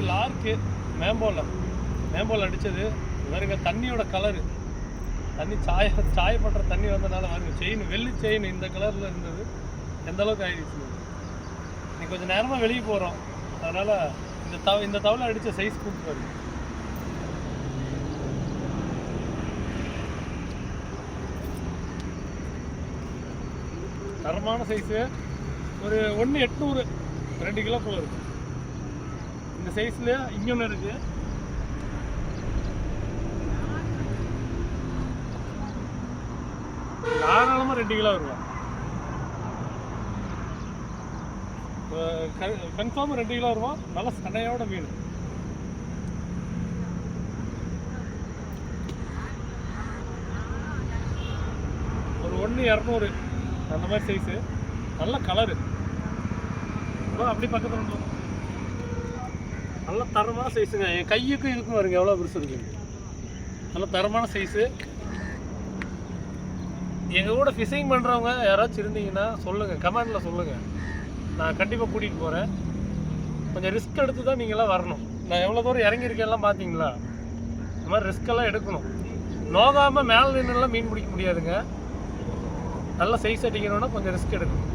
லார்க்கு மேம்போல் அடித்தது. பாருங்க தண்ணியோட கலரு, தண்ணி சாயப்படுற தண்ணி வந்தனால பாருங்க செயின், வெள்ளி செயின் இந்த கலரில் இருந்தது எந்த அளவுக்கு ஆயிடுச்சு. இன்னைக்கு கொஞ்சம் நேரமாக வெளியே போகிறோம், அதனால் இந்த தவளை அடித்த சைஸ் கூப்பிட்டு பாருங்க. தரமான சைஸு, ஒரு 1,800 2 கிலோ போல இருக்குது. இந்த சைஸ்ல இன்னொன்று இருக்குது. தாராளமாக 2 கிலோ வருவா, கன்ஃபார்மாக 2 கிலோ வருவா. நல்ல சனையோட மீன். ஒரு 1,200 அந்த மாதிரி சைஸு, நல்ல கலரு. அப்படி பக்கத்தில் இருந்தோம், நல்ல தரமான சைஸுங்க. என் கையுக்கும் இதுக்கும் வருங்க எவ்வளோ பெருசு இருக்குங்க. நல்ல தரமான சைஸு. எங்கள் கூட ஃபிஷிங் பண்ணுறவங்க யாராச்சும் இருந்தீங்கன்னா சொல்லுங்கள், கமெண்டில் சொல்லுங்கள். நான் கண்டிப்பாக கூட்டிகிட்டு போகிறேன். கொஞ்சம் ரிஸ்க் எடுத்து தான் நீங்களாம் வரணும். நான் எவ்வளோ தூரம் இறங்கியிருக்கேன்லாம் பார்த்தீங்களா? இந்த மாதிரி ரிஸ்க்கெல்லாம் எடுக்கணும். நோகாமல் மேலே நின்றுலாம் மீன் பிடிக்க முடியாதுங்க. நல்ல சைஸ் அடிக்கணும்னா கொஞ்சம் ரிஸ்க் எடுக்கணும்.